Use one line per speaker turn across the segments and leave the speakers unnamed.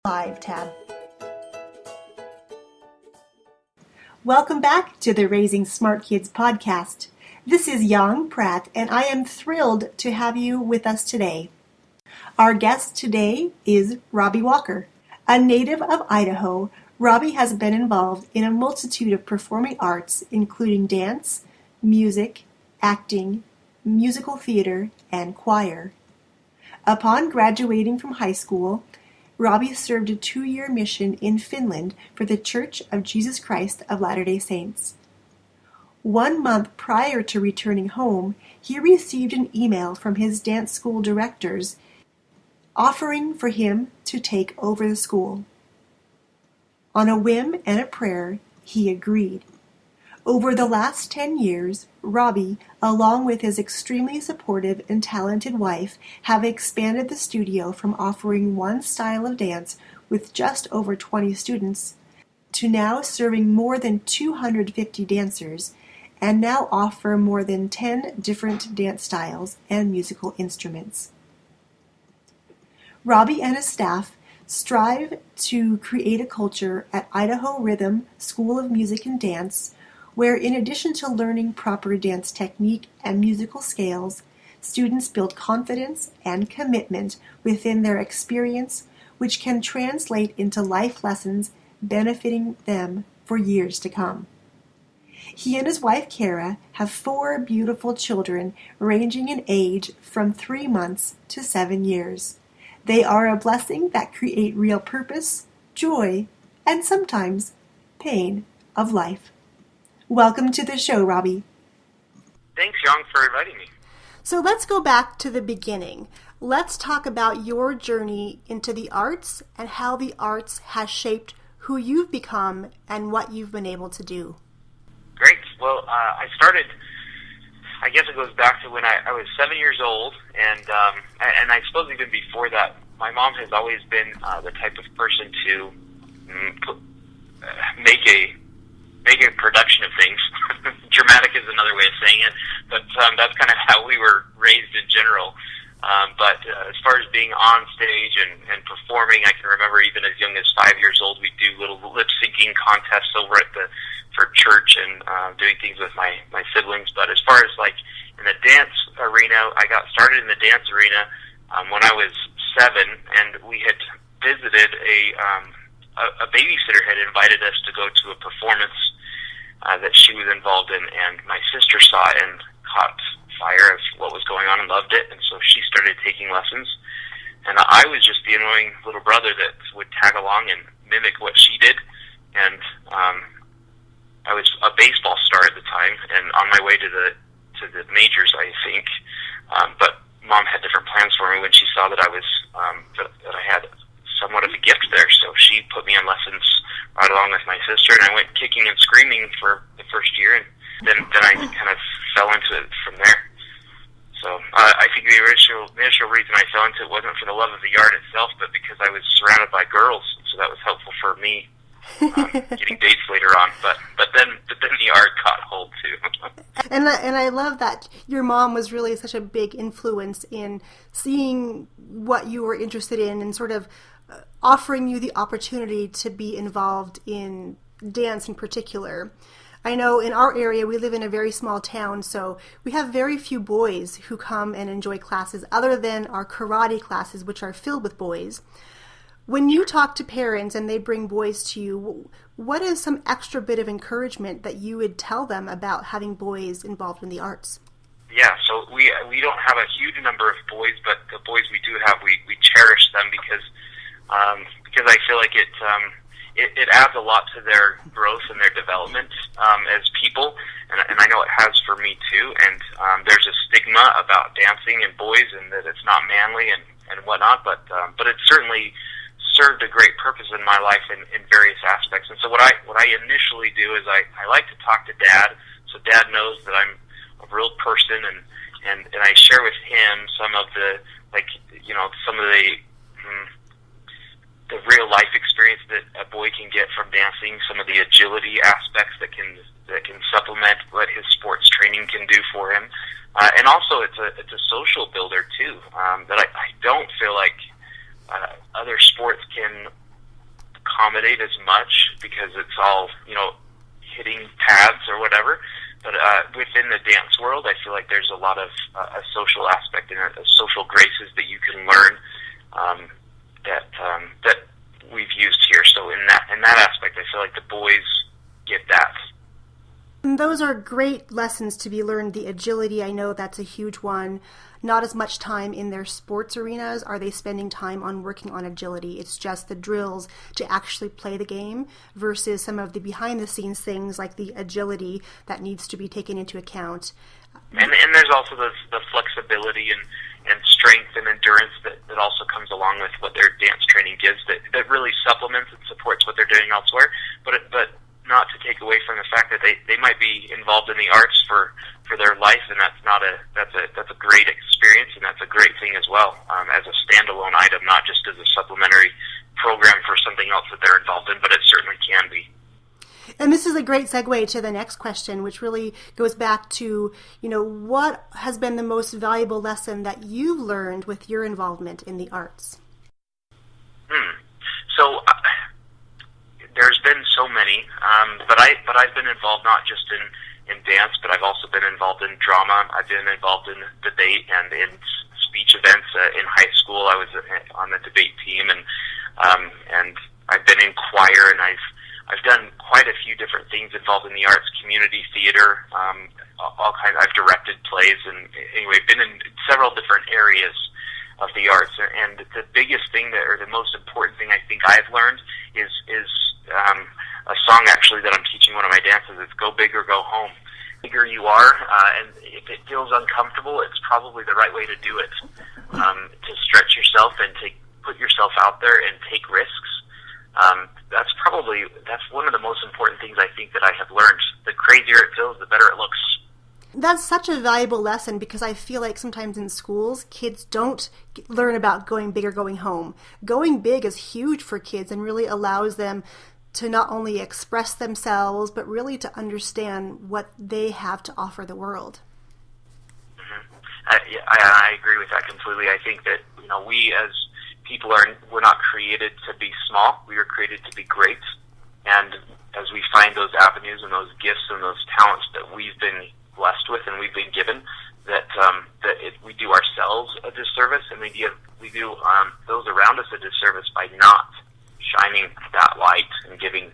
Live tab. Welcome back to the Raising Smart Kids podcast. This is Yang Pratt, and I am thrilled to have you with us today. Our guest today is Robbie Walker. A native of Idaho, Robbie has been involved in a multitude of performing arts, including dance, music, acting, musical theater, and choir. Upon graduating from high school, Robbie served a 2-year mission in Finland for the Church of Jesus Christ of Latter-day Saints. 1 month prior to returning home, he received an email from his dance school directors offering for him to take over the school. On a whim and a prayer, he agreed. Over the last 10 years, Robbie, along with his extremely supportive and talented wife, have expanded the studio from offering one style of dance with just over 20 students to now serving more than 250 dancers and now offer more than 10 different dance styles and musical instruments. Robbie and his staff strive to create a culture at Idaho Rhythm School of Music and Dance where, in addition to learning proper dance technique and musical scales, students build confidence and commitment within their experience, which can translate into life lessons benefiting them for years to come. He and his wife, Kara, have 4 beautiful children ranging in age from 3 months to 7 years. They are a blessing that create real purpose, joy, and sometimes pain of life. Welcome to the show, Robbie.
Thanks, Young, for inviting me.
So let's go back to the beginning. Let's talk about your journey into the arts and how the arts has shaped who you've become and what you've been able to do.
Great. Well, I started, I guess it goes back to when I was 7 years old, and I suppose even before that, my mom has always been the type of person to make a production of things. Dramatic is another way of saying it, but that's kind of how we were raised in general. But as far as being on stage and performing, I can remember even as young as 5 years old, we'd do little lip-syncing contests over for church and doing things with my siblings. But as far as like in the dance arena, I got started in the dance arena when I was 7, and we had visited a babysitter had invited us to go to a performance that she was involved in, and my sister saw it and caught fire of what was going on and loved it, and so she started taking lessons. And I was just the annoying little brother that would tag along and mimic what she did, and I was a baseball star at the time and on my way to the majors, I think, but Mom had different plans for me when she saw that I was that I had somewhat of a gift there, so she put me on lessons right along with my sister, and I went kicking and screaming for the first year, and then I kind of fell into it from there. So I think the initial reason I fell into it wasn't for the love of the art itself, but because I was surrounded by girls, so that was helpful for me getting dates later on. But then the art caught hold too.
And I love that your mom was really such a big influence in seeing what you were interested in and sort of offering you the opportunity to be involved in dance in particular. I know in our area we live in a very small town, so we have very few boys who come and enjoy classes other than our karate classes, which are filled with boys. When you talk to parents and they bring boys to you, what is some extra bit of encouragement that you would tell them about having boys involved in the arts?
Yeah, so we don't have a huge number of boys, but the boys we do have, we cherish them because I feel like it adds a lot to their growth and their development as people, and I know it has for me too. And there's a stigma about dancing and boys, and that it's not manly and whatnot, but it certainly served a great purpose in my life in various aspects. And so what I initially do is I like to talk to Dad, so Dad knows that I'm a real person, and I share with him some of the the real life experience that a boy can get from dancing, some of the agility aspects that can supplement what his sports training can do for him, and also it's a social builder too. That I don't feel like other sports can accommodate as much because it's all, hitting pads or whatever. But within the dance world, I feel like there's a lot of a social aspect and a social graces that you can learn that we've used here. So in that aspect, I feel like the boys get that.
And those are great lessons to be learned. The agility, I know that's a huge one. Not as much time in their sports arenas are they spending time on working on agility. It's just the drills to actually play the game versus some of the behind-the-scenes things like the agility that needs to be taken into account.
And there's also the flexibility and strength and endurance that also comes along with what their dance training gives that really supplements and supports what they're doing elsewhere. But not to take away from the fact that they might be involved in the arts for their life, and that's a great experience, and that's a great thing as well, as a standalone item, not just as a supplementary program for something else that they're involved in, but it certainly can be.
And this is a great segue to the next question, which really goes back to, what has been the most valuable lesson that you've learned with your involvement in the arts?
So there's been so many, but I've been involved not just in dance, but I've also been involved in drama. I've been involved in debate and in speech events. In high school, I was on the debate team, and I've been in choir, and I've done quite a few different things involved in the arts, community theater, all kinds. I've directed plays, and anyway, been in several different areas of the arts. And the biggest thing or the most important thing I think I've learned is a song actually that I'm teaching one of my dances. It's "Go Big or Go Home." The bigger you are, and if it feels uncomfortable, it's probably the right way to do it. To stretch yourself and to put yourself out there and take risks. That's one of the most important things I think that I have learned. The crazier it feels, the better it looks.
That's such a valuable lesson because I feel like sometimes in schools, kids don't learn about going big or going home. Going big is huge for kids and really allows them to not only express themselves, but really to understand what they have to offer the world.
Mm-hmm. I agree with that completely. I think that, we as people we're not created to be small. We were created to be great. And as we find those avenues and those gifts and those talents that we've been blessed with and we've been given, we do ourselves a disservice, and we do those around us a disservice by not shining that light and giving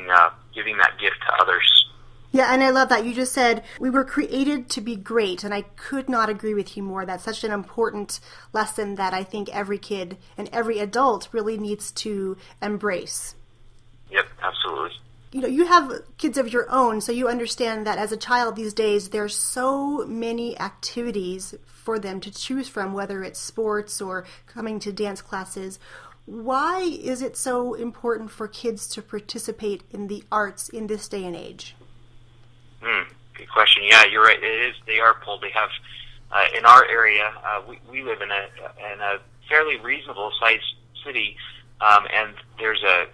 that gift to others.
Yeah, and I love that. You just said we were created to be great, and I could not agree with you more. That's such an important lesson that I think every kid and every adult really needs to embrace.
Yep, absolutely.
You have kids of your own, so you understand that as a child these days, there's so many activities for them to choose from, whether it's sports or coming to dance classes. Why is it so important for kids to participate in the arts in this day and age?
Good question. Yeah, you're right. It is. They are pulled. They have in our area. We live in a fairly reasonable sized city, and there's a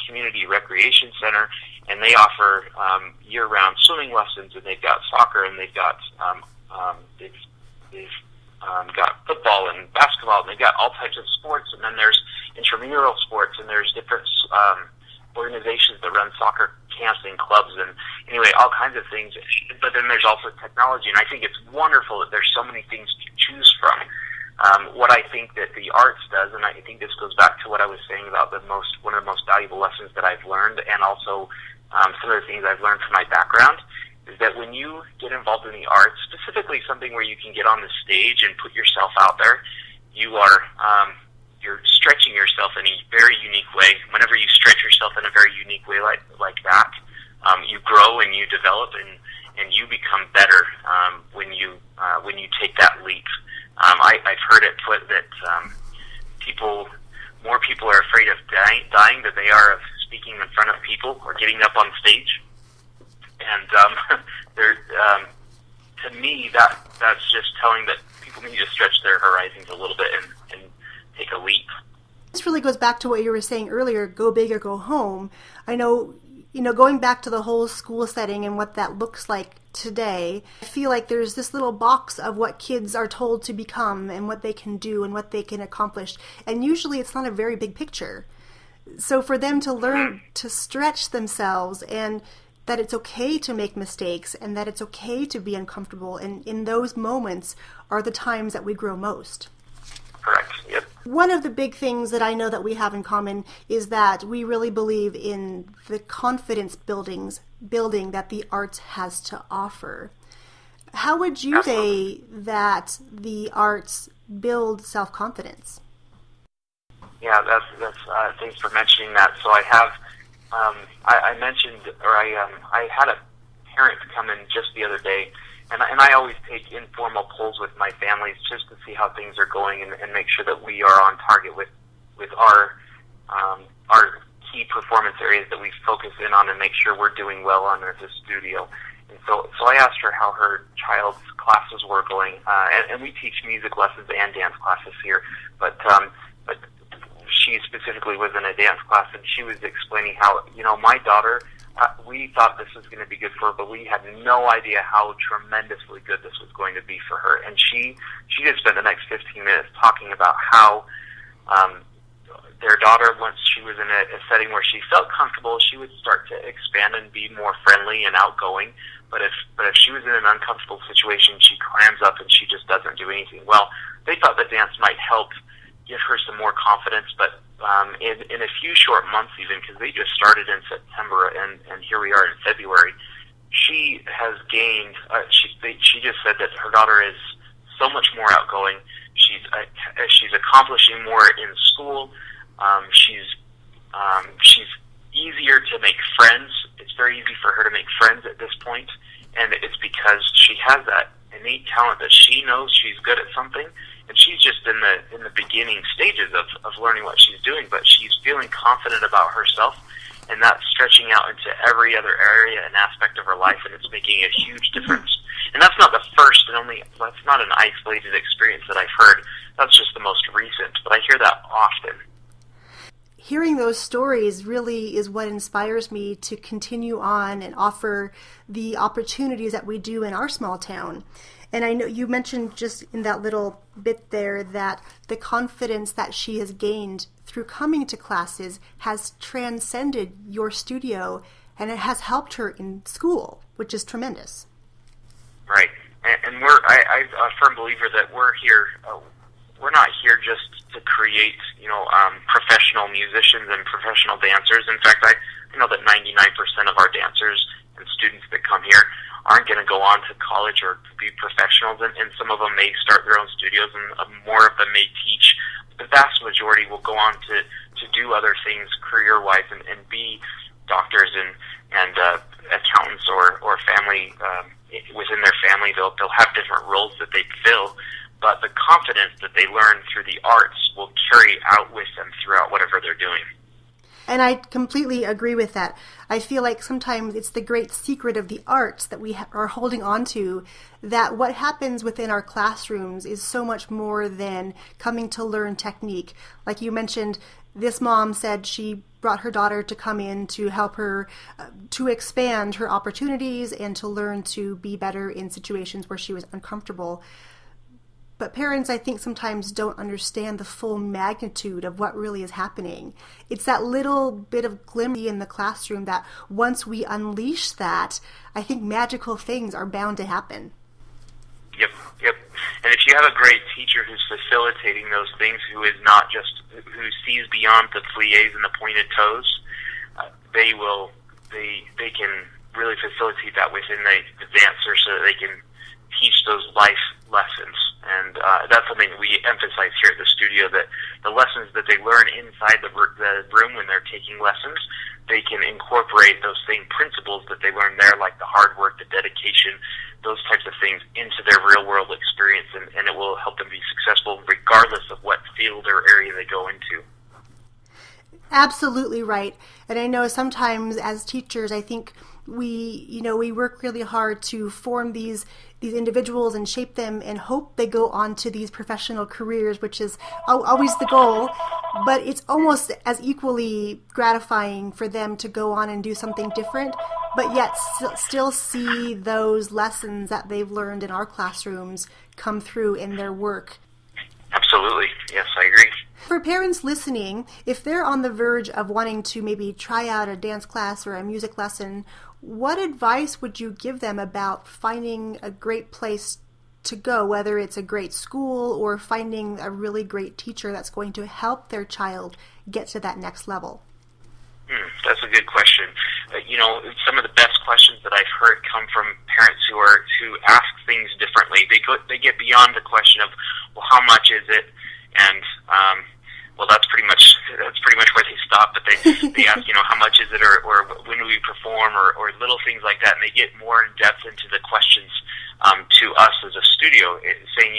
community recreation center, and they offer year-round swimming lessons, and they've got soccer, and they've got got football and basketball, and they've got all types of sports, and then there's intramural sports, and there's different organizations that run soccer camps and clubs, and anyway, all kinds of things. But then there's also technology, and I think it's wonderful that there's so many things to choose from. What I think that the arts does, and I think this goes back to what I was saying about one of the most valuable lessons that I've learned, and also some of the things I've learned from my background, is that when you get involved in the arts, specifically something where you can get on the stage and put yourself out there, you're stretching yourself in a very unique way. Whenever you stretch yourself in a very unique way like that, you grow and you develop and you become better when you take that leap. I've heard it put that more people are afraid of dying than they are of speaking in front of people or getting up on stage. And to me, that's just telling that people need to stretch their horizons a little bit and take a leap.
This really goes back to what you were saying earlier, go big or go home. I know, going back to the whole school setting and what that looks like today, I feel like there's this little box of what kids are told to become and what they can do and what they can accomplish. And usually it's not a very big picture. So for them to learn to stretch themselves, and that it's okay to make mistakes, and that it's okay to be uncomfortable, and in those moments are the times that we grow most.
Correct. Yep.
One of the big things that I know that we have in common is that we really believe in the confidence building that the arts has to offer. How would you say that the arts build self-confidence?
Yeah, that's thanks for mentioning that. So I have, I mentioned, or I had a parent come in just the other day, and I always take informal polls with my families just to see how things are going and make sure that we are on target with our key performance areas that we focus in on and make sure we're doing well on as a studio. And so I asked her how her child's classes were going, and we teach music lessons and dance classes here, but she specifically was in a dance class, and she was explaining how, my daughter, we thought this was going to be good for her, but we had no idea how tremendously good this was going to be for her. And she just spent the next 15 minutes talking about how their daughter, once she was in a setting where she felt comfortable, she would start to expand and be more friendly and outgoing. But if she was in an uncomfortable situation, she clams up and she just doesn't do anything. Well, they thought that dance might help give her some more confidence, but in a few short months even, because they just started in September and here we are in February, she has gained, she just said that her daughter is so much more outgoing. She's accomplishing more in school. She's easier to make friends. It's very easy for her to make friends at this point, and it's because she has that innate talent that she knows she's good at something, and she's just in the beginning stages of learning what she's doing, but she's feeling confident about herself, and that's stretching out into every other area and aspect of her life, and it's making a huge difference. And that's not the first and only, that's not an isolated experience that I've heard. That's just the most recent, but I hear that often.
Hearing those stories really is what inspires me to continue on and offer the opportunities that we do in our small town. And I know you mentioned just in that little bit there that the confidence that she has gained through coming to classes has transcended your studio, and it has helped her in school, which is tremendous.
Right. And I'm a firm believer that we're here, we're not here just to create, professional musicians and professional dancers. In fact, I know that 99% of our dancers and students that come here aren't going to go on to college or be professionals, and some of them may start their own studios, and more of them may teach. The vast majority will go on to do other things career-wise and be doctors and accountants or family within their family. They'll have different roles that they fill, but the confidence that they learn through the arts will carry out with them throughout whatever they're doing.
And I completely agree with that. I feel like sometimes it's the great secret of the arts that we are holding on to, that what happens within our classrooms is so much more than coming to learn technique. Like you mentioned, this mom said she brought her daughter to come in to help her to expand her opportunities and to learn to be better in situations where she was uncomfortable. But parents, I think, sometimes don't understand the full magnitude of what really is happening. It's that little bit of glimmer in the classroom that once we unleash that, I think magical things are bound to happen.
Yep. And if you have a great teacher who's facilitating those things, who sees beyond the plies and the pointed toes, they can really facilitate that within the dancer so that they can teach those life lessons. And that's something that we emphasize here at the studio, that the lessons that they learn inside the room when they're taking lessons, they can incorporate those same principles that they learn there, like the hard work, the dedication, those types of things, into their real-world experience, and it will help them be successful regardless of what field or area they go into.
Absolutely right. And I know sometimes as teachers, I think we work really hard to form these individuals and shape them and hope they go on to these professional careers, which is always the goal, but it's almost as equally gratifying for them to go on and do something different, but yet still see those lessons that they've learned in our classrooms come through in their work.
Absolutely. Yes, I agree.
for parents listening, if they're on the verge of wanting to maybe try out a dance class or a music lesson, what advice would you give them about finding a great place to go, whether it's a great school or finding a really great teacher that's going to help their child get to that next level?
That's a good question. Some of the best questions that I've heard come from parents who ask things differently. They get beyond the question of, well, how much is it? And that's pretty much where they stop. But they ask, how much is it, or when do we perform, or little things like that. And they get more in depth into the questions to us as a studio, saying,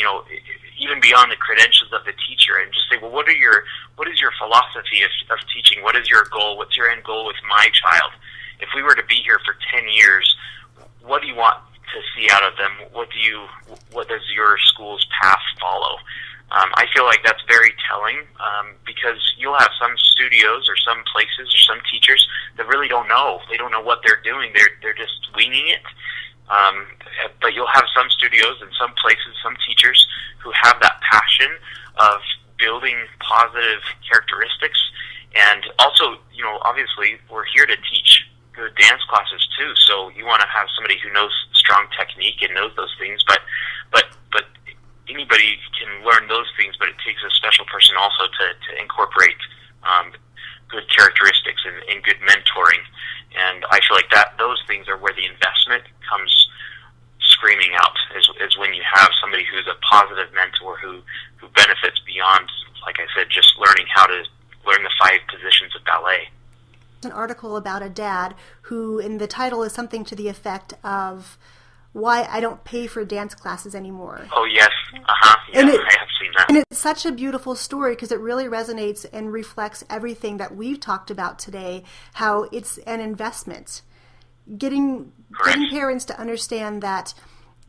even beyond the credentials of the teacher, and just say, well, what is your philosophy of teaching? What is your goal? What's your end goal with my child? If we were to be here for 10 years, what do you want to see out of them? What does your school's path follow? I feel like that's very telling, because you'll have some studios or some places or some teachers that really don't know. They don't know what they're doing. They're just winging it. But you'll have some studios and some places, some teachers who have that passion of building positive characteristics. And also, obviously, we're here to teach good dance classes too. So you want to have somebody who knows strong technique and knows those things. But anybody can learn those things. But it takes a special person also to incorporate good characteristics and good mentoring. And I feel like those things are where the investment comes screaming out, is when you have somebody who's a positive mentor who benefits beyond, like I said, just learning how to learn the 5 positions of ballet.
An article about a dad who, in the title, is something to the effect of why I don't pay for dance classes anymore.
Oh, yes. Yeah, I have seen that.
And it's such a beautiful story because it really resonates and reflects everything that we've talked about today, how it's an investment. Getting parents to understand that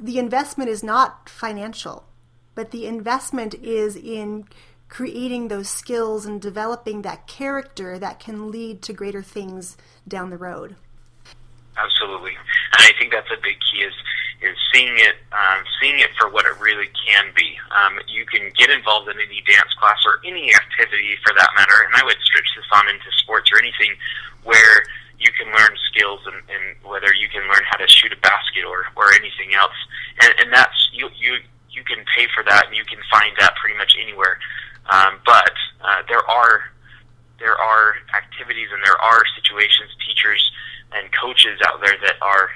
the investment is not financial, but the investment is in creating those skills and developing that character that can lead to greater things down the road.
Absolutely. And I think that's a big key is seeing it for what it really can be. You can get involved in any dance class or any activity for that matter, and I would stretch this on into sports or anything where you can learn skills and whether you can learn how to shoot a basket or anything else. And that's, you can pay for that, and you can find that pretty much anywhere. But there are activities and there are situations, teachers and coaches out there that are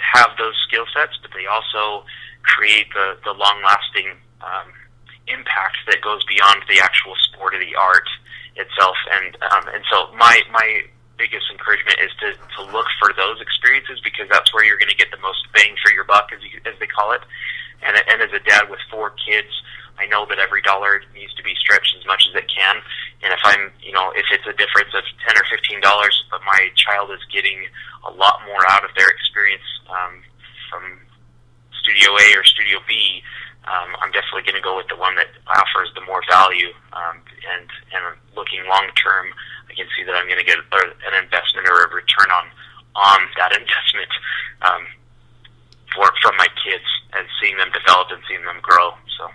have those skill sets, but they also create the long-lasting impact that goes beyond the actual sport or the art itself. And so my biggest encouragement is to look for those experiences, because that's where you're going to get the most bang for your buck, as they call it. And as a dad with 4 kids, I know that every dollar needs to be stretched as much as it can. And if it's a difference of $10 or $15, but my child is getting a lot more out of their experience from Studio A or Studio B, I'm definitely going to go with the one that offers the more value. And looking long term, I can see that I'm going to get an investment or a return on that investment from my kids, and seeing them develop and seeing them grow. So.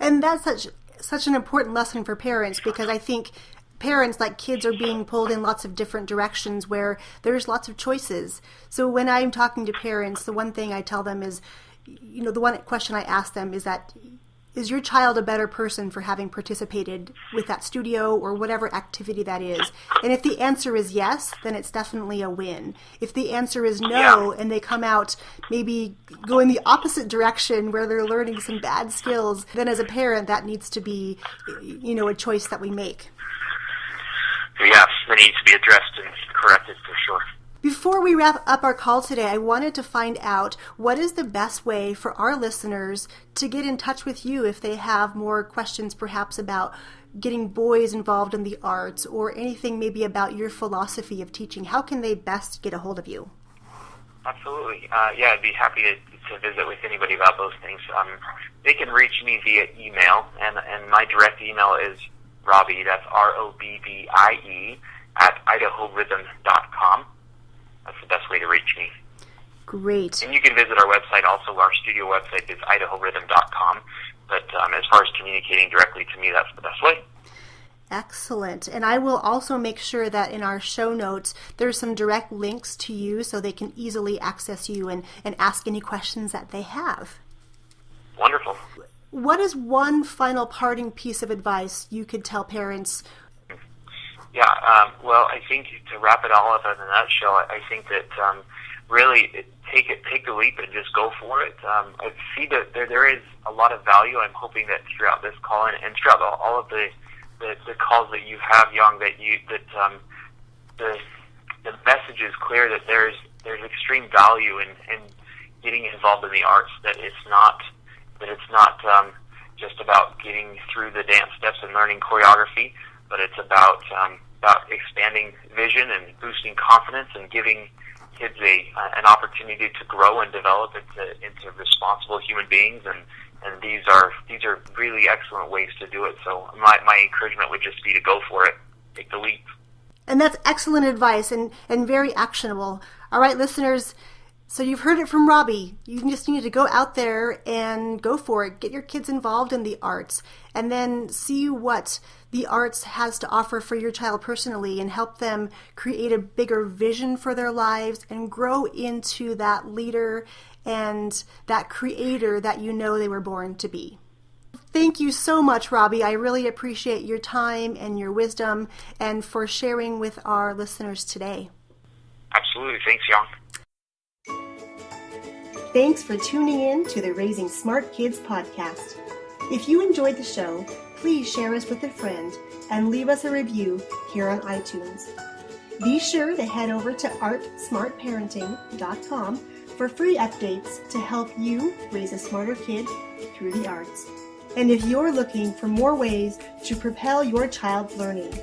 And that's such an important lesson for parents, because I think parents, like kids, are being pulled in lots of different directions where there's lots of choices. So when I'm talking to parents, the one thing I tell them is, the one question I ask them is that, is your child a better person for having participated with that studio or whatever activity that is? And if the answer is yes, then it's definitely a win. If the answer is no, and they come out maybe going the opposite direction where they're learning some bad skills, then as a parent, that needs to be, a choice that we make.
Yes, that needs to be addressed and corrected for sure.
Before we wrap up our call today, I wanted to find out what is the best way for our listeners to get in touch with you if they have more questions perhaps about getting boys involved in the arts or anything maybe about your philosophy of teaching. How can they best get a hold of you?
Absolutely. I'd be happy to visit with anybody about those things. They can reach me via email, and my direct email is Robbie, that's ROBBIE, @IdahoRhythm.com. That's the best way to reach me.
Great.
And you can visit our website also. Our studio website is IdahoRhythm.com. But as far as communicating directly to me, that's the best way.
Excellent. And I will also make sure that in our show notes, there's some direct links to you so they can easily access you and ask any questions that they have.
Wonderful.
What is one final parting piece of advice you could tell parents?
Yeah, well, I think to wrap it all up in a nutshell, I think that really take the leap and just go for it. I see that there is a lot of value. I'm hoping that throughout this call and throughout all of the calls that you have, Young, that the message is clear that there's extreme value in getting involved in the arts. That it's not just about getting through the dance steps and learning choreography, but it's about expanding vision and boosting confidence and giving kids an opportunity to grow and develop into responsible human beings. And these are really excellent ways to do it. So my encouragement would just be to go for it. Take the leap.
And that's excellent advice and very actionable. All right, listeners, so you've heard it from Robbie. You just need to go out there and go for it. Get your kids involved in the arts and then see what the arts has to offer for your child personally and help them create a bigger vision for their lives and grow into that leader and that creator that you know they were born to be. Thank you so much, Robbie. I really appreciate your time and your wisdom and for sharing with our listeners today.
Absolutely. Thanks, Young.
Thanks for tuning in to the Raising Smart Kids podcast. If you enjoyed the show, please share us with a friend and leave us a review here on iTunes. Be sure to head over to artsmartparenting.com for free updates to help you raise a smarter kid through the arts. And if you're looking for more ways to propel your child's learning,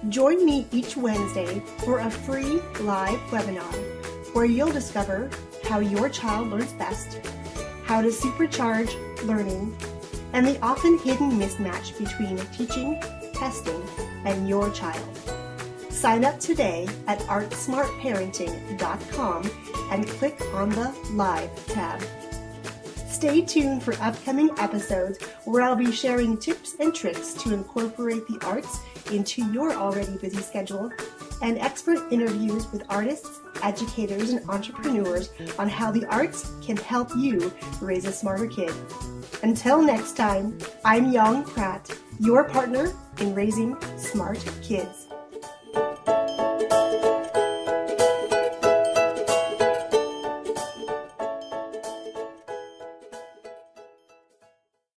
join me each Wednesday for a free live webinar where you'll discover how your child learns best, how to supercharge learning, and the often hidden mismatch between teaching, testing, and your child. Sign up today at artsmartparenting.com and click on the Live tab. Stay tuned for upcoming episodes where I'll be sharing tips and tricks to incorporate the arts into your already busy schedule and expert interviews with artists, educators, and entrepreneurs on how the arts can help you raise a smarter kid. Until next time, I'm Young Pratt, your partner in raising smart kids.